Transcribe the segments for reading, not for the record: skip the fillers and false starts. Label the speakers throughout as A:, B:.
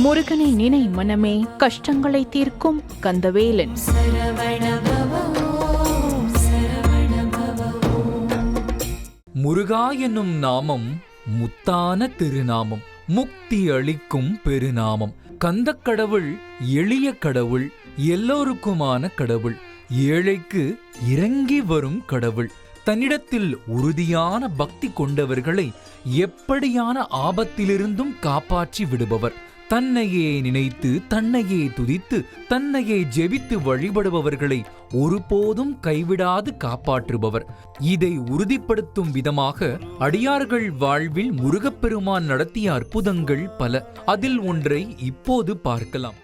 A: முருகனை நினை மனமே, கஷ்டங்களை தீர்க்கும் கந்தவேலன்.
B: முருகா என்னும் நாமம் முத்தான திருநாமம், முக்தி அளிக்கும் பெருநாமம். கந்தக் கடவுள் எளிய கடவுள், எல்லோருக்குமான கடவுள், ஏழைக்கு இறங்கி வரும் கடவுள். தன்னிடத்தில் உறுதியான பக்தி கொண்டவர்களை எப்படியான ஆபத்திலிருந்தும் காப்பாற்றி விடுபவர். தன்னையே நினைத்து, தன்னையே துதித்து, தன்னையே ஜெபித்து வழிபடுபவர்களை ஒருபோதும் கைவிடாது காப்பாற்றுபவர். இதை உறுதிப்படுத்தும் விதமாக அடியார்கள் வாழ்வில் முருகப்பெருமான் நடத்திய அற்புதங்கள் பல. அதில் ஒன்றை இப்போது பார்க்கலாம்.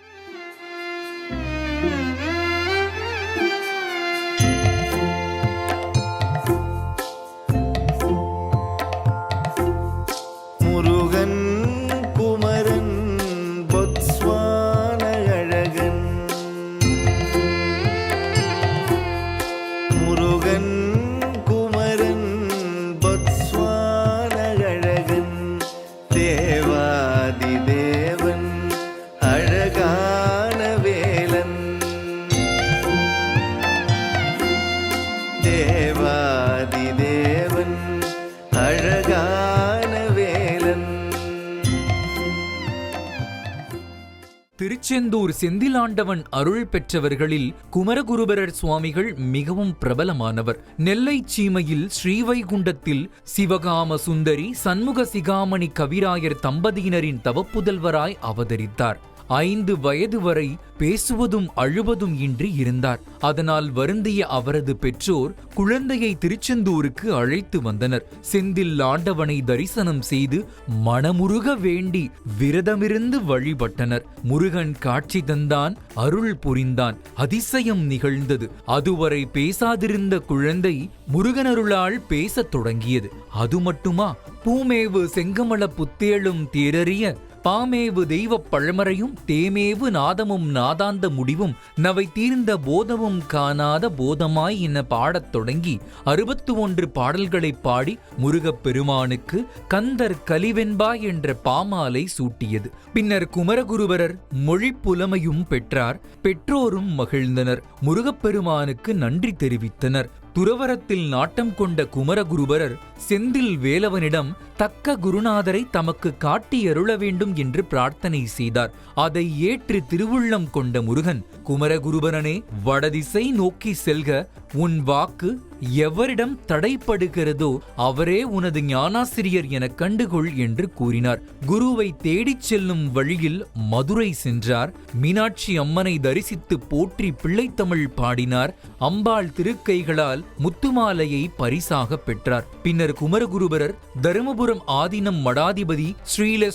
C: முருகன் குமரன் பொத்ஸ்வான அழகன், முருகன் குமரன் பொத்ஸ்வான அழகன், தேவாதி தேவன் அழகான வேலன், தேவாதி தேவன் அழகான
B: திருச்செந்தூர் செந்திலாண்டவன் அருள் பெற்றவர்களில் குமரகுருபரர் சுவாமிகள் மிகவும் பிரபலமானவர். நெல்லை சீமையில் ஸ்ரீவைகுண்டத்தில் சிவகாம சுந்தரி சண்முக சிகாமணி கவிராயர் தம்பதியினரின் தவப்புதல்வராய் அவதரித்தார். 5 வயது வரை பேசுவதும் அழுவதும் இன்றி இருந்தார். அதனால் வருந்திய அவரது பெற்றோர் குழந்தையை திருச்செந்தூருக்கு அழைத்து வந்தனர். செந்தில் ஆண்டவனை தரிசனம் செய்து மனமுருக வேண்டி விரதமிருந்து வழிபட்டனர். முருகன் காட்சி தந்தான், அருள் புரிந்தான், அதிசயம் நிகழ்ந்தது. அதுவரை பேசாதிருந்த குழந்தை முருகனருளால் பேசத் தொடங்கியது. அது மட்டுமா, பூமேவு செங்கமல புத்தேளும் தேரறிய பாமேவு தெய்வப் பழமறையும் தேமேவு நாதமும் நாதாந்த முடிவும் நவை தீர்ந்த போதமும் காணாத போதமாய் என பாடத் தொடங்கி 61 பாடல்களை பாடி முருகப்பெருமானுக்கு கந்தர் கலிவெண்பா என்ற பாமாலை சூட்டியது. பின்னர் குமரகுருபரர் மொழி புலமையும் பெற்றார். பெற்றோரும் மகிழ்ந்தனர். முருகப்பெருமானுக்கு நன்றி தெரிவித்தனர். துறவரத்தில் நாட்டம் கொண்ட குமரகுருபரர் செந்தில் வேலவனிடம் தக்க குருநாதரை தமக்கு காட்டி அருள வேண்டும் என்று பிரார்த்தனை செய்தார். அதை ஏற்று திருவுள்ளம் கொண்ட முருகன், குமரகுருபரனே, வடதிசை நோக்கி செல்க, உன் வாக்கு எவரிடம் தடைப்படுகிறதோ அவரே உனது ஞானாசிரியர் என கண்டுகொள் என்று கூறினார். குருவை தேடிச் செல்லும் வழியில் மதுரை சென்றார். மீனாட்சி அம்மனை தரிசித்து போற்றி பிள்ளைத்தமிழ் பாடினார். அம்பாள் திருக்கைகளால் முத்துமாலையை பரிசாக பெற்றார். பின்னர் குமரகுருபரர் தருமபுரம் ஆதீனம் மடாதிபதி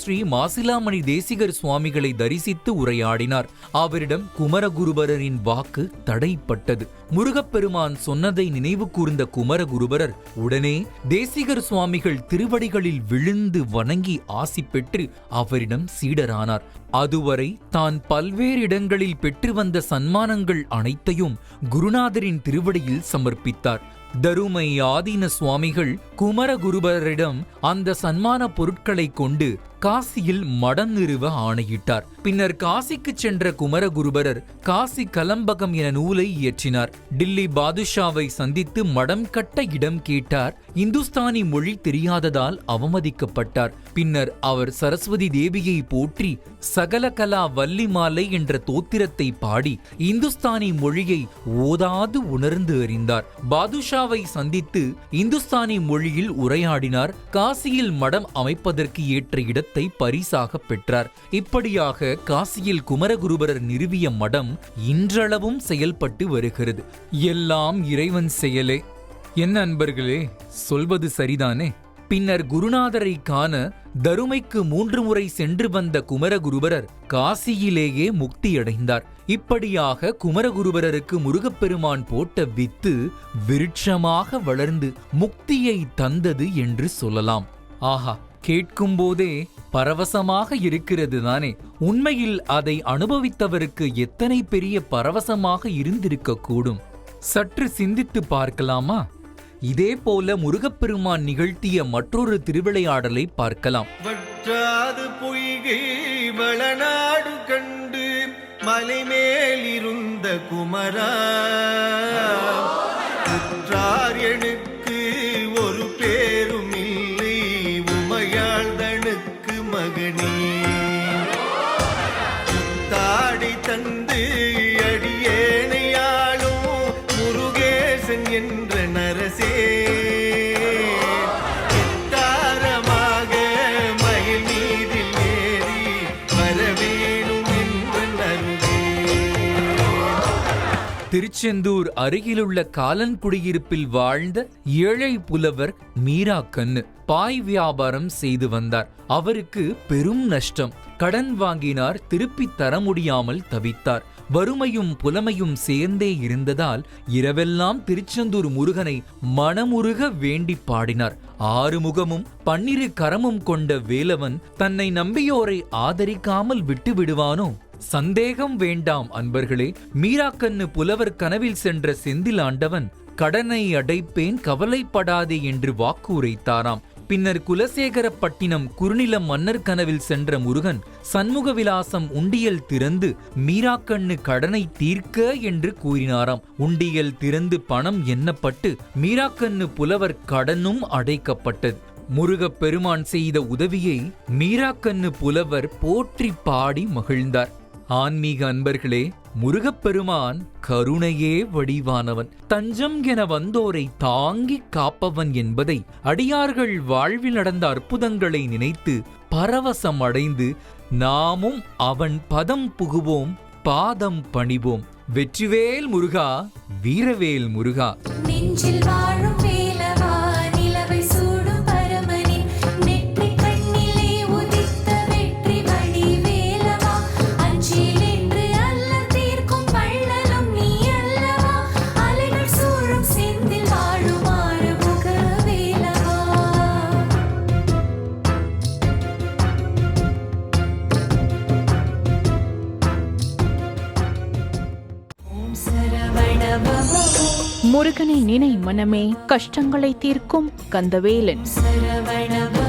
B: ஸ்ரீ மாசிலாமணி தேசிகர் சுவாமிகளை தரிசித்து உரையாடினார். அவரிடம் குமரகுருபரரின் வாக்கு தடைப்பட்டது. முருகப்பெருமான் சொன்னதை நினைவு கூர்ந்த குமரகுருபரர் உடனே தேசிகர் சுவாமிகள் திருவடிகளில் விழுந்து வணங்கி ஆசி பெற்று அவரிடம் சீடரானார். அதுவரை தான் பல்வேறு இடங்களில் பெற்று வந்த சன்மானங்கள் அனைத்தையும் குருநாதரின் திருவடியில் சமர்ப்பித்தார். தருமை ஆதீன சுவாமிகள் குமரகுருபரரிடம் அந்த சன்மான பொருட்களை கொண்டு காசியில் மடம் நிறுவ ஆணையிட்டார். பின்னர் காசிக்கு சென்ற குமரகுருபரர் காசி கலம்பகம் என நூலை இயற்றினார். டில்லி பாதுஷாவை சந்தித்து மடம் கட்ட இடம் கேட்டார். இந்துஸ்தானி மொழி தெரியாததால் அவமதிக்கப்பட்டார். பின்னர் அவர் சரஸ்வதி தேவியை போற்றி சகலகலா வள்ளிமாலை என்ற தோத்திரத்தை பாடி இந்துஸ்தானி மொழியை ஓதாது உணர்ந்து அறிந்தார். பாதுஷாவை சந்தித்து இந்துஸ்தானி மொழியில் உரையாடினார். காசியில் மடம் அமைப்பதற்கு ஏற்ற இடத்தை பரிசாக பெற்றார். இப்படியாக காசியில் குமரகுருபரர் நிறுவிய மடம் இன்றளவும் செயல்பட்டு வருகிறது. எல்லாம் இறைவன் செயலே. என்ன அன்பர்களே, சொல்வது சரிதானே? பின்னர் குருநாதரை காண தருமைக்கு 3 முறை சென்று வந்த குமரகுருபரர் காசியிலேயே முக்தியடைந்தார். இப்படியாக குமரகுருபரருக்கு முருகப்பெருமான் போட்ட வித்து விருட்சமாக வளர்ந்து முக்தியை தந்தது என்று சொல்லலாம். ஆஹா, கேட்கும்போதே பரவசமாக இருக்கிறது தானே? உண்மையில் அதை அனுபவித்தவருக்கு எத்தனை பெரிய பரவசமாக இருந்திருக்க கூடும்? சற்று சிந்தித்து பார்க்கலாமா? இதே போல முருகப்பெருமான் நிகழ்த்திய மற்றொரு திருவிளையாடலை பார்க்கலாம்.
C: வற்றாது பொய்கை வளநாடு கண்டு மலை மேலிருந்த குமரா உற்றார் எனக்கு ஒரு பேரும் இல்லை உமையாள்தனுக்கு மகனே தாடி தந்து அடியேனையாளும் முருகேசன் என்ற நரசே தாரமாக மயில் மீதில் ஏறி வரவேணும் என்ற நருகே.
B: திருச்செந்தூர் அருகிலுள்ள காலன்குடியிருப்பில் வாழ்ந்த ஏழை புலவர் மீராக்கண்ணு பாய் வியாபாரம் செய்து வந்தார். அவருக்கு பெரும் நஷ்டம். கடன் வாங்கினார், திருப்பி தர முடியாமல் தவித்தார். வறுமையும் புலமையும் சேர்ந்தே இருந்ததால் இரவெல்லாம் திருச்செந்தூர் முருகனை மனமுருக வேண்டி பாடினார். 6 முகமும் 12 கரமும் கொண்ட வேலவன் தன்னை நம்பியோரை ஆதரிக்காமல் விட்டு விடுவானோ? சந்தேகம் வேண்டாம் அன்பர்களே. மீராக்கண்ணு புலவர் கனவில் சென்ற செந்திலாண்டவன் கடனை அடைப்பேன், கவலைப்படாதே என்று வாக்கு உரைத்தாராம். பின்னர் குலசேகரப்பட்டினம் குறுநிலம் மன்னர் கனவில் சென்ற முருகன் சண்முக விலாசம் உண்டியல் திறந்து மீராக்கண்ணு கடனை தீர்க்க என்று கூறினாராம். உண்டியல் திறந்து பணம் எண்ணப்பட்டு மீராக்கண்ணு புலவர் கடனும் அடைக்கப்பட்டது. முருகப் பெருமான் செய்த உதவியை மீராக்கண்ணு புலவர் போற்றி பாடி மகிழ்ந்தார். ஆன்மீக அன்பர்களே, முருகப்பெருமான் கருணையே வடிவானவன், தஞ்சம் என வந்தோரை தாங்கிக் காப்பவன் என்பதை அடியார்கள் வாழ்வில் நடந்த அற்புதங்களை நினைத்து பரவசம் அடைந்து நாமும் அவன் பதம் புகுவோம், பாதம் பணிவோம். வெற்றிவேல் முருகா, வீரவேல் முருகா.
D: நெஞ்சில் வாழும் வேலவா, நிலவை சூடும் பரமனின் நெற்றி கண்ணிலே உதித்த வெற்றி வடி வேலவா, அஞ்சில் என்று அல்ல தீர்க்கும் பள்ளலும் நீ அல்லவா, அலைகள் சூழும் செந்தில் வாழும் ஆறுமுக வேலவா. ஓம் சரவண பவ
A: முருகனை நினை மனமே, கஷ்டங்களை தீர்க்கும் கந்தவேலன்.
D: சரவண பவ